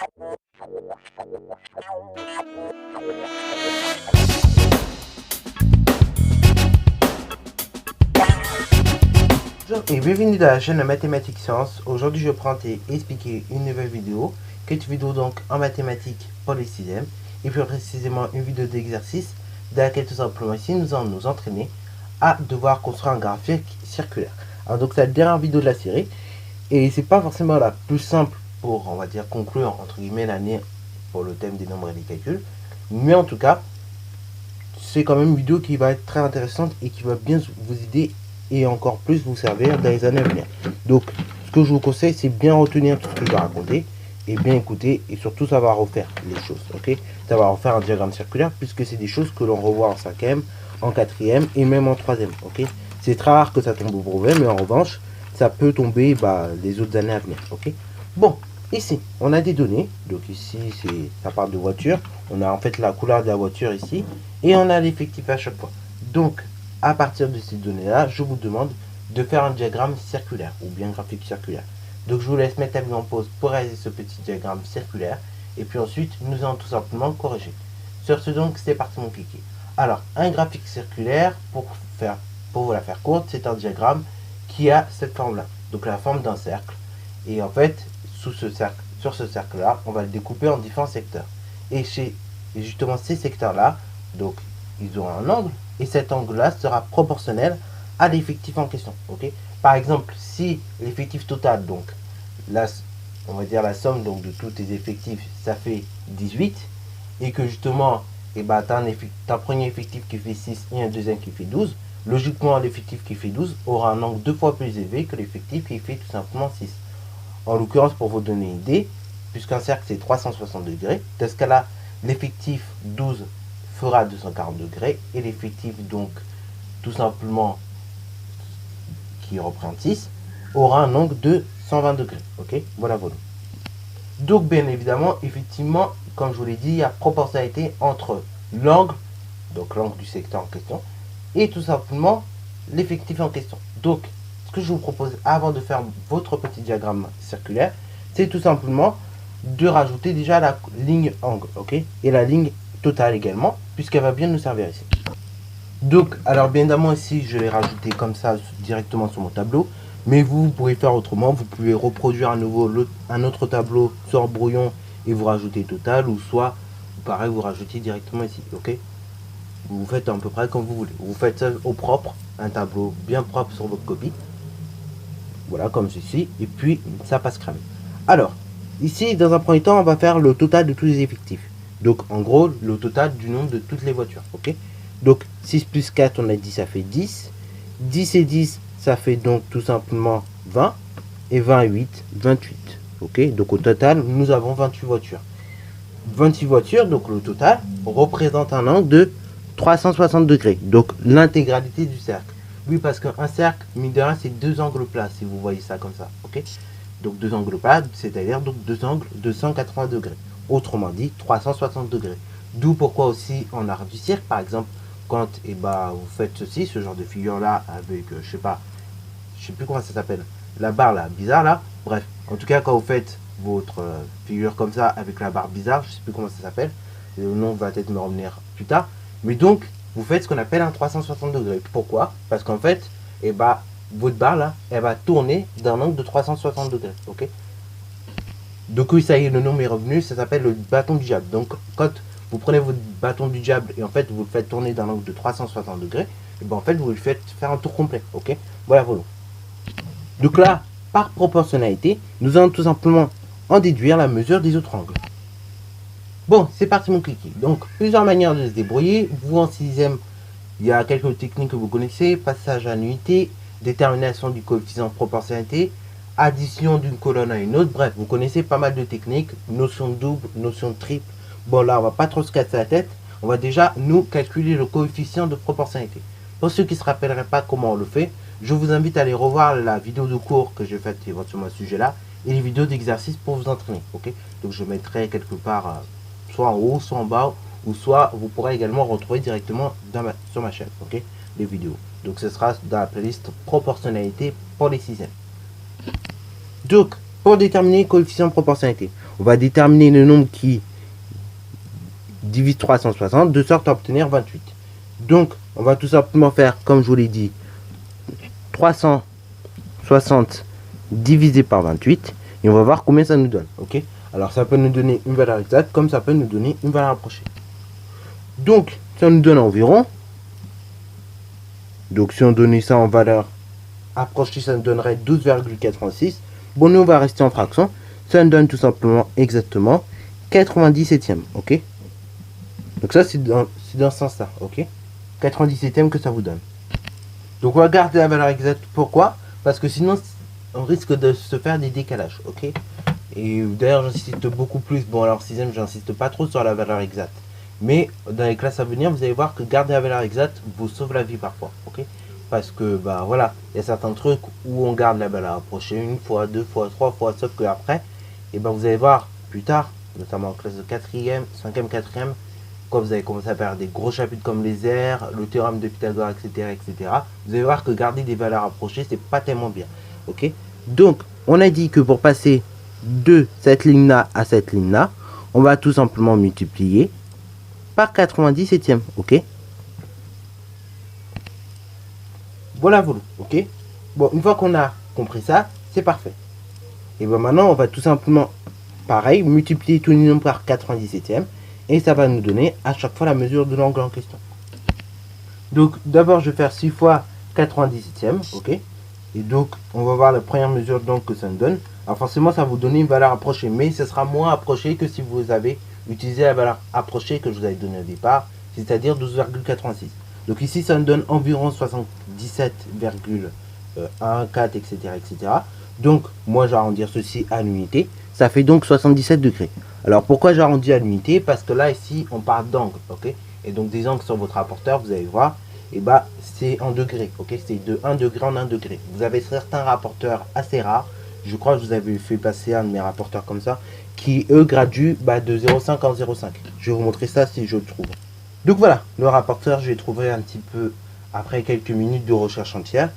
Bonjour et bienvenue dans la chaîne Mathématiques Sciences. Aujourd'hui je prends et expliquer une nouvelle vidéo, qui est une vidéo donc en mathématiques pour les 6e, et plus précisément une vidéo d'exercice dans laquelle tout simplement ici nous allons nous entraîner à devoir construire un graphique circulaire. Alors donc c'est la dernière vidéo de la série, et c'est pas forcément la plus simple pour, on va dire, conclure entre guillemets l'année pour le thème des nombres et des calculs, mais en tout cas c'est quand même une vidéo qui va être très intéressante et qui va bien vous aider et encore plus vous servir dans les années à venir. Donc ce que je vous conseille, c'est bien retenir tout ce que je vais raconter et bien écouter et surtout savoir refaire les choses, ok, savoir refaire un diagramme circulaire, puisque c'est des choses que l'on revoit en 5e, en 4e et même en 3e, ok. C'est très rare que ça tombe au brevet, mais en revanche ça peut tomber les autres années à venir, ok. Bon, ici on a des données, donc ici ça parle de voiture, on a en fait la couleur de la voiture ici et on a l'effectif à chaque fois. Donc à partir de ces données là, je vous demande de faire un diagramme circulaire ou bien graphique circulaire. Donc je vous laisse mettre la vidéo en pause pour réaliser ce petit diagramme circulaire et puis ensuite nous allons tout simplement corriger. Sur ce, donc c'est parti mon kiki. Alors un graphique circulaire, pour vous la faire courte, c'est un diagramme qui a cette forme là, donc la forme d'un cercle, et en fait sur ce cercle là on va le découper en différents secteurs, et justement ces secteurs là, donc ils auront un angle, et cet angle là sera proportionnel à l'effectif en question, ok. Par exemple, si l'effectif total, donc là on va dire la somme donc de tous tes effectifs, ça fait 18, et que justement tu as un premier effectif qui fait 6 et un deuxième qui fait 12, logiquement l'effectif qui fait 12 aura un angle 2 fois plus élevé que l'effectif qui fait tout simplement 6. En l'occurrence, pour vous donner une idée, puisqu'un cercle c'est 360 degrés, dans ce cas là l'effectif 12 fera 240 degrés et l'effectif donc tout simplement qui représente 6 aura un angle de 120 degrés, ok. Voilà. Donc bien évidemment, effectivement, comme je vous l'ai dit, il y a proportionnalité entre l'angle, donc l'angle du secteur en question, et tout simplement l'effectif en question. Donc ce que je vous propose avant de faire votre petit diagramme circulaire, c'est tout simplement de rajouter déjà la ligne angle, ok, et la ligne totale également, puisqu'elle va bien nous servir ici. Donc alors bien évidemment ici je l'ai rajouté comme ça directement sur mon tableau, mais vous pouvez faire autrement. Vous pouvez reproduire à nouveau un autre tableau sur brouillon et vous rajoutez total, ou soit pareil vous rajoutez directement ici, ok. Vous faites à peu près comme vous voulez, vous faites ça au propre, un tableau bien propre sur votre copie, voilà, comme ceci, et puis ça passe crème. Alors ici dans un premier temps on va faire le total de tous les effectifs, donc en gros le total du nombre de toutes les voitures, ok. Donc 6 plus 4 on a dit ça fait 10, 10 et 10 ça fait donc tout simplement 20, et 28, 28, ok. Donc au total nous avons 28 voitures. 28 voitures, donc le total représente un angle de 360 degrés, donc l'intégralité du cercle. Oui, parce qu'un cercle, mine de rien, c'est deux angles plats, si vous voyez ça comme ça, ok. Donc deux angles plats, c'est-à-dire donc deux angles de 180 degrés, autrement dit 360 degrés. D'où pourquoi aussi en art du cirque, par exemple, quand vous faites ceci, ce genre de figure là avec, je sais plus comment ça s'appelle, la barre là, bizarre là, bref, en tout cas quand vous faites votre figure comme ça avec la barre bizarre, je sais plus comment ça s'appelle, le nom va peut-être me revenir plus tard, mais donc vous faites ce qu'on appelle un 360 degrés. Pourquoi? Parce qu'en fait, votre barre là, elle va tourner d'un angle de 360 degrés, ok. Donc oui, ça y est, le nom m'est revenu, ça s'appelle le bâton du diable. Donc quand vous prenez votre bâton du diable et en fait vous le faites tourner d'un angle de 360 degrés, et en fait vous le faites faire un tour complet, ok. Voilà. Donc là, par proportionnalité, nous allons tout simplement en déduire la mesure des autres angles. Bon, c'est parti mon kiki. Donc plusieurs manières de se débrouiller. Vous en 6e, il y a quelques techniques que vous connaissez: passage à l'unité, détermination du coefficient de proportionnalité, addition d'une colonne à une autre. Bref, vous connaissez pas mal de techniques, notion de double, notion de triple. Bon là, on va pas trop se casser la tête. On va déjà nous calculer le coefficient de proportionnalité. Pour ceux qui ne se rappelleraient pas comment on le fait, je vous invite à aller revoir la vidéo de cours que j'ai faite éventuellement à ce sujet là, et les vidéos d'exercice pour vous entraîner, ok. Donc je mettrai quelque part soit en haut, soit en bas, ou soit vous pourrez également retrouver directement sur ma chaîne, ok, les vidéos. Donc ce sera dans la playlist proportionnalité pour les 6e. Donc Pour déterminer le coefficient de proportionnalité, on va déterminer le nombre qui divise 360 de sorte à obtenir 28. Donc, on va tout simplement faire, comme je vous l'ai dit, 360 divisé par 28 et on va voir combien ça nous donne. Ok, alors ça peut nous donner une valeur exacte comme ça peut nous donner une valeur approchée. Donc, ça nous donne environ. Donc, si on donnait ça en valeur approchée, ça nous donnerait 12,86. Bon, nous, on va rester en fraction. Ça nous donne tout simplement exactement 97e. Ok. Donc, ça, c'est dans ce sens-là. Ok. 97e que ça vous donne. Donc, on va garder la valeur exacte. Pourquoi? Parce que sinon, on risque de se faire des décalages. Ok. Et d'ailleurs, j'insiste beaucoup plus. Bon, alors, 6e, j'insiste pas trop sur la valeur exacte. Mais dans les classes à venir, vous allez voir que garder la valeur exacte vous sauve la vie parfois. Ok. Parce que, bah voilà, il y a certains trucs où on garde la valeur approchée une fois, deux fois, trois fois, sauf que après, et ben vous allez voir plus tard, notamment en classe de 4e, 5e, 4e, quand vous allez commencer à faire des gros chapitres comme les aires, le théorème de Pythagore, etc., etc., vous allez voir que garder des valeurs approchées, c'est pas tellement bien. Ok. Donc, on a dit que pour passer de cette ligne-là à cette ligne-là, on va tout simplement multiplier par 97e. Ok. Voilà, ok. Bon, une fois qu'on a compris ça, c'est parfait. Et bien maintenant, on va tout simplement, pareil, multiplier tous les nombres par 97e. Et ça va nous donner à chaque fois la mesure de l'angle en question. Donc, d'abord, je vais faire 6 fois 97e, ok. Et donc, on va voir la première mesure d'angle que ça nous donne. Alors forcément, ça va vous donner une valeur approchée, mais ce sera moins approché que si vous avez utilisé la valeur approchée que je vous avais donnée au départ, c'est-à-dire 12,86. Donc ici, ça nous donne environ 77,14, etc., etc. Donc, moi, j'arrondis ceci à l'unité. Ça fait donc 77 degrés. Alors, pourquoi j'arrondis à l'unité? Parce que là, ici, on parle d'angle, ok? Et donc, des angles sur votre rapporteur, vous allez voir, et bah, c'est en degrés, ok? C'est de 1 degré en 1 degré. Vous avez certains rapporteurs assez rares. Je crois que je vous avais fait passer un de mes rapporteurs comme ça, qui, eux, graduent de 0,5 en 0,5. Je vais vous montrer ça si je le trouve. Donc voilà, le rapporteur, j'ai trouvé un petit peu après quelques minutes de recherche entière.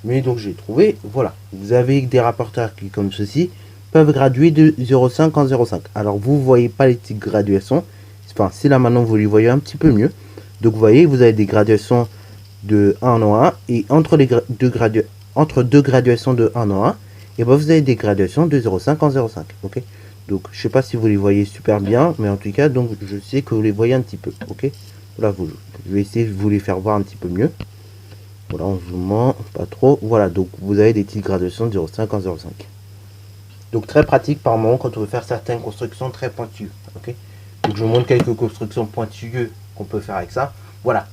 Mais donc j'ai trouvé, voilà. Vous avez des rapporteurs qui, comme ceci, peuvent graduer de 0,5 en 0,5. Alors vous ne voyez pas les petites graduations. Enfin, si là maintenant vous les voyez un petit peu mieux. Donc vous voyez, vous avez des graduations de 1 en 1. Et entre deux graduations de 1 en 1, et ben vous avez des graduations de 0,5 en 0,5. Ok. Donc je sais pas si vous les voyez super bien, mais en tout cas, donc je sais que vous les voyez un petit peu. Ok. Voilà, je vais essayer de vous les faire voir un petit peu mieux. Voilà, en zoomant, pas trop. Voilà, donc vous avez des petites graduations de 0,5 en 0,5. Donc très pratique par moment quand on veut faire certaines constructions très pointues. Ok. Donc je vous montre quelques constructions pointueuses qu'on peut faire avec ça. Voilà.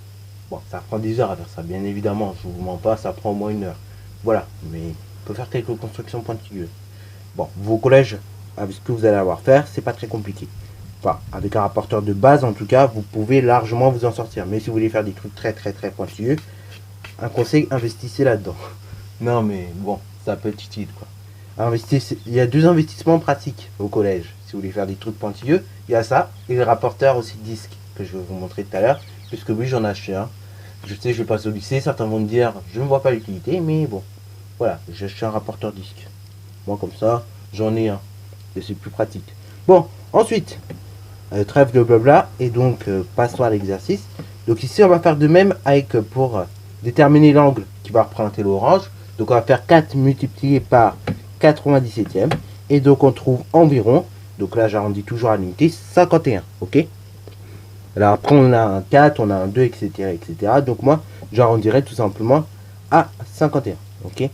Bon, ça prend des heures à faire ça, bien évidemment. Je vous mens pas, ça prend au moins 1 heure. Voilà, mais on peut faire quelques constructions pointueuses. Bon, vos collèges, avec ce que vous allez avoir faire, c'est pas très compliqué. Enfin, avec un rapporteur de base, en tout cas, vous pouvez largement vous en sortir. Mais si vous voulez faire des trucs très pointilleux, un conseil, investissez là-dedans. Non, mais bon, ça peut être utile, quoi. Il y a 2 investissements pratiques au collège. Si vous voulez faire des trucs pointilleux, il y a ça, et le rapporteur aussi de disque, que je vais vous montrer tout à l'heure, puisque oui, j'en ai acheté un. Je sais, je passe au lycée, certains vont me dire, je ne vois pas l'utilité, mais bon, voilà, j'ai acheté un rapporteur disque. Moi, comme ça, j'en ai un, et c'est plus pratique. Bon, ensuite, trêve de blabla, et donc passons à l'exercice. Donc ici on va faire de même avec pour déterminer l'angle qui va représenter l'orange. Donc on va faire 4 multiplié par 97e, et donc on trouve environ, donc là j'arrondis toujours à l'unité, 51. Ok. Alors après on a un 4, on a un 2, etc., etc. Donc moi j'arrondirai tout simplement à 51. Ok.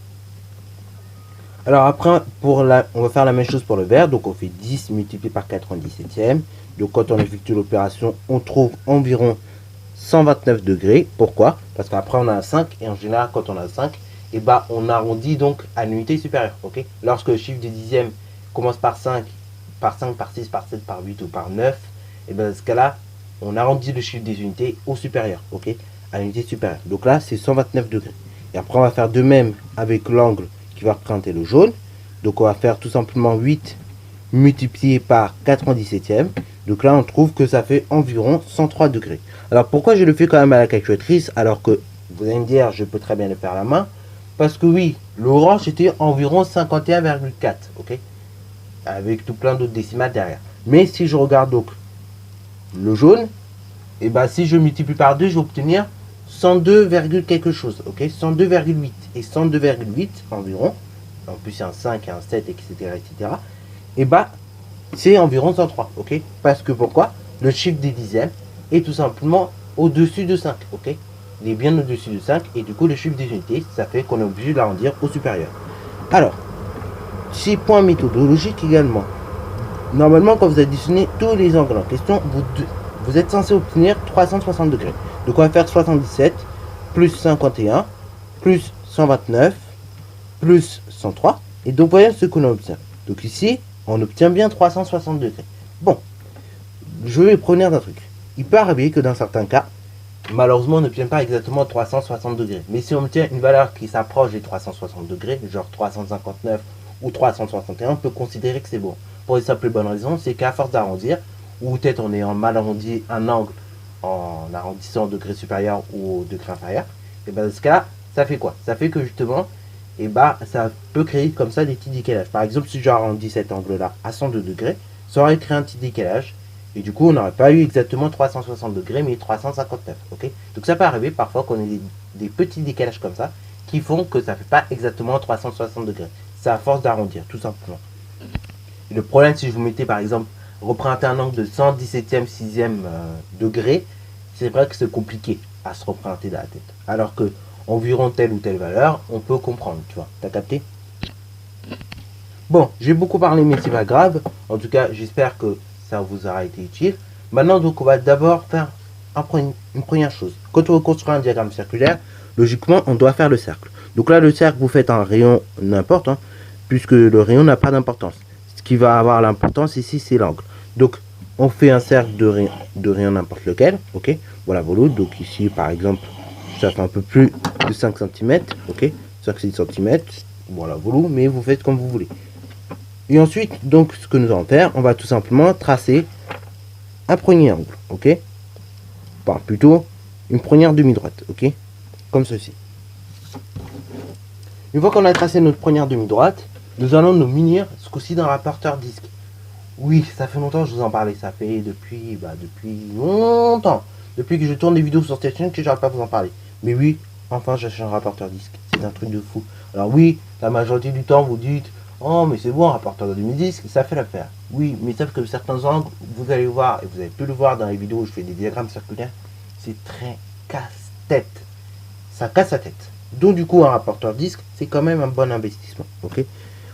Alors après, on va faire la même chose pour le vert. Donc on fait 10 multiplié par 97e. Donc quand on effectue l'opération, on trouve environ 129 degrés. Pourquoi? Parce qu'après on a un 5. Et en général, quand on a un 5, et bah, on arrondit donc à l'unité supérieure. Okay. Lorsque le chiffre de dixième commence par 5, par 5, par 6, par 7, par 8 ou par 9, et bien dans ce cas-là, on arrondit le chiffre des unités au supérieur. Ok, à l'unité supérieure. Donc là, c'est 129 degrés. Et après, on va faire de même avec l'angle qui va représenter le jaune. Donc on va faire tout simplement 8 multiplié par 97e. Donc là on trouve que ça fait environ 103 degrés. Alors pourquoi je le fais quand même à la calculatrice alors que vous allez me dire je peux très bien le faire à la main? Parce que oui, l'orange était environ 51,4. Ok. avec tout plein d'autres décimales derrière. Mais si je regarde donc le jaune, et bah si je multiplie par 2, je vais obtenir 102, quelque chose, ok, 102,8 et 102,8 environ, en plus il y a un 5 et un 7, etc. Et bah c'est environ 103, ok, parce que pourquoi? Le chiffre des dixièmes est tout simplement au-dessus de 5, ok, il est bien au-dessus de 5, et du coup le chiffre des unités, ça fait qu'on est obligé de l'arrondir au supérieur. Alors, 6 points méthodologiques également. Normalement, quand vous additionnez tous les angles en question, vous êtes censé obtenir 360 degrés. Donc on va faire 77 plus 51 plus 129 plus 103. Et donc voyez ce qu'on obtient. Donc ici, on obtient bien 360 degrés. Bon, je vais prendre d'un truc. Il peut arriver que dans certains cas, malheureusement, on n'obtient pas exactement 360 degrés. Mais si on obtient une valeur qui s'approche des 360 degrés, genre 359 ou 361, on peut considérer que c'est bon. Pour une simple et bonne raison, c'est qu'à force d'arrondir, ou peut-être on est en mal arrondi un angle en arrondissant au degré supérieur ou au degré inférieur, et bien dans ce cas, ça fait quoi? Ça fait que justement, et bah, ça peut créer comme ça des petits décalages. Par exemple, si j'arrondis cet angle-là à 102 degrés, ça aurait créé un petit décalage. Et du coup, on n'aurait pas eu exactement 360 degrés, mais 359. Ok, donc ça peut arriver parfois qu'on ait des petits décalages comme ça, qui font que ça ne fait pas exactement 360 degrés. C'est à force d'arrondir, tout simplement. Et le problème, si je vous mettais par exemple, représenter un angle de 117e, 6e degré, c'est vrai que c'est compliqué à se représenter dans la tête. Alors que environ telle ou telle valeur, on peut comprendre, tu vois. T'as capté? Bon, j'ai beaucoup parlé, mais c'est pas grave. En tout cas, j'espère que ça vous aura été utile. Maintenant, donc, on va d'abord faire une première chose. Quand on veut construire un diagramme circulaire, logiquement, on doit faire le cercle. Donc là, le cercle, vous faites un rayon n'importe, hein, puisque le rayon n'a pas d'importance. Ce qui va avoir l'importance ici, c'est l'angle. Donc, on fait un cercle de rayon n'importe lequel, ok. Voilà, voilà. Donc ici, par exemple, ça fait un peu plus de 5 cm, ok. 5-6 cm, voilà, voilà. Mais vous faites comme vous voulez. Et ensuite, donc, ce que nous allons faire, on va tout simplement tracer un premier angle, ok. Enfin, plutôt une première demi-droite, ok. Comme ceci. Une fois qu'on a tracé notre première demi-droite, nous allons nous munir ce coup-ci d'un rapporteur disque. Oui, ça fait longtemps que je vous en parlais, ça fait depuis longtemps. Depuis que je tourne des vidéos sur cette chaîne que j'arrête pas de vous en parler. Mais oui, enfin j'achète un rapporteur disque, c'est un truc de fou. Alors oui, la majorité du temps vous dites, oh mais c'est bon, un rapporteur de demi-disque, ça fait l'affaire. Oui, mais sauf que certains angles, vous allez voir, et vous avez pu le voir dans les vidéos où je fais des diagrammes circulaires, c'est très casse-tête. Ça casse la tête. Donc du coup, un rapporteur disque, c'est quand même un bon investissement, ok.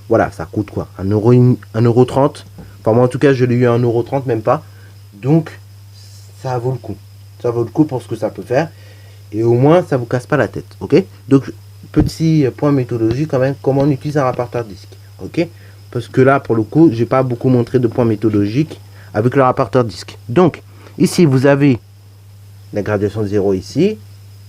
Voilà, ça coûte quoi, 1,30€. Enfin moi en tout cas, je l'ai eu à 1,30€, même pas. Donc, ça vaut le coup. Ça vaut le coup pour ce que ça peut faire. Et au moins, ça vous casse pas la tête, ok. Donc, petit point méthodologique quand même, comment on utilise un rapporteur disque, ok. Parce que là, pour le coup, j'ai pas beaucoup montré de points méthodologiques avec le rapporteur disque. Donc, ici, vous avez la gradation 0 ici.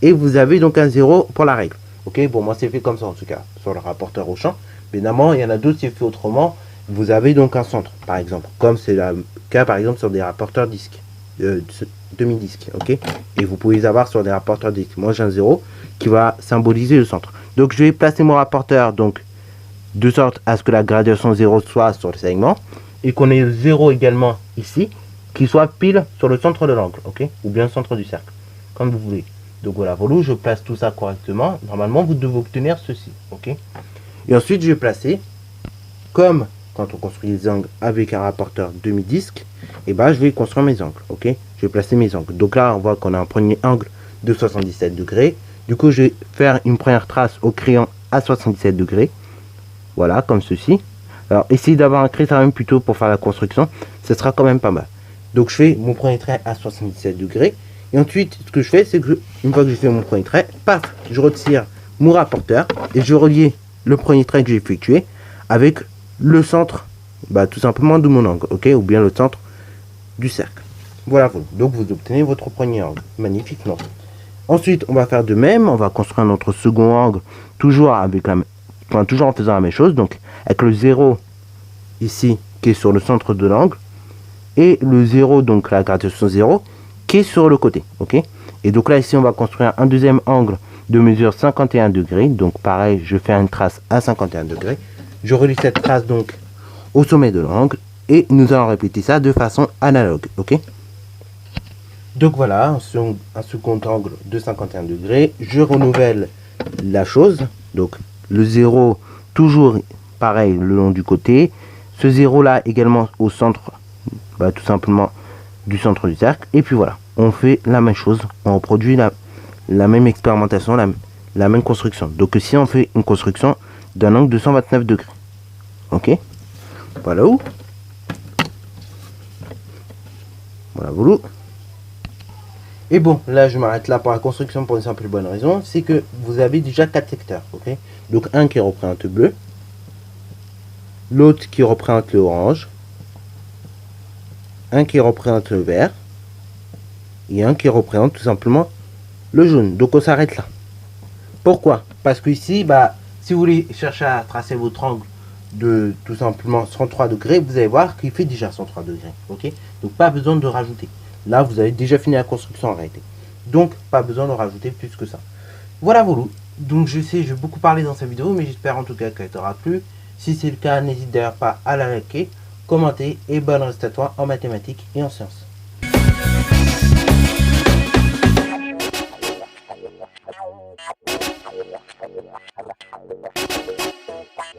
Et vous avez donc un 0 pour la règle. Ok, bon, moi c'est fait comme ça en tout cas, sur le rapporteur au champ. Évidemment, il y en a d'autres qui c'est fait autrement. Vous avez donc un centre, par exemple, comme c'est le cas par exemple sur des rapporteurs disques, demi-disques, ok. Et vous pouvez les avoir sur des rapporteurs disques. Moi j'ai un 0 qui va symboliser le centre. Donc je vais placer mon rapporteur donc de sorte à ce que la gradation 0 soit sur le segment et qu'on ait 0 également ici, qui soit pile sur le centre de l'angle, ok, ou bien le centre du cercle, comme vous voulez. Donc voilà, voilà, je place tout ça correctement. Normalement, vous devez obtenir ceci, ok. Et ensuite, je vais placer, comme quand on construit les angles avec un rapporteur demi-disque, et ben je vais construire mes angles, ok. Je vais placer mes angles. Donc là, on voit qu'on a un premier angle de 77 degrés. Du coup, je vais faire une première trace au crayon à 77 degrés. Voilà, comme ceci. Alors, essayez d'avoir un critérium plutôt pour faire la construction. Ce sera quand même pas mal. Donc, je fais mon premier trait à 77 degrés. Et ensuite, ce que je fais, c'est que une fois que j'ai fait mon premier trait, paf, je retire mon rapporteur et je relie le premier trait que j'ai effectué avec le centre, bah, tout simplement de mon angle, ok, ou bien le centre du cercle. Voilà, voilà. Donc vous obtenez votre premier angle. Magnifique, non? Ensuite, on va faire de même, on va construire notre second angle, toujours avec toujours en faisant la même chose, donc avec le 0 ici qui est sur le centre de l'angle et le 0, donc la gradation 0 qui est sur le côté, ok. Et donc là ici on va construire un deuxième angle de mesure 51 degrés. Donc pareil, je fais une trace à 51 degrés. Je relie cette trace donc au sommet de l'angle. Et nous allons répéter ça de façon analogue, ok? Donc voilà, un second angle de 51 degrés. Je renouvelle la chose. Donc le 0, toujours pareil le long du côté. Ce 0 là également au centre, tout simplement du centre du cercle. Et puis voilà, on fait la même chose. On reproduit la même expérimentation, la même construction. Donc si on fait une construction d'un angle de 129 degrés. Ok? Voilà où? Voilà, voilà. Et bon, là je m'arrête là pour la construction pour une simple bonne raison, c'est que vous avez déjà 4 secteurs, ok? Donc un qui représente le bleu, l'autre qui représente le orange, un qui représente le vert, et un qui représente tout simplement le jaune. Donc on s'arrête là. Pourquoi? Parce que ici, si vous voulez chercher à tracer votre angle de tout simplement 103 degrés, vous allez voir qu'il fait déjà 103 degrés, ok? Donc pas besoin de rajouter. Là, vous avez déjà fini la construction en réalité. Donc, pas besoin de rajouter plus que ça. Voilà, voilà. Donc, je sais, j'ai beaucoup parlé dans cette vidéo, mais j'espère en tout cas qu'elle t'aura plu. Si c'est le cas, n'hésite d'ailleurs pas à la liker, commenter et bonne reste à toi en mathématiques et en sciences.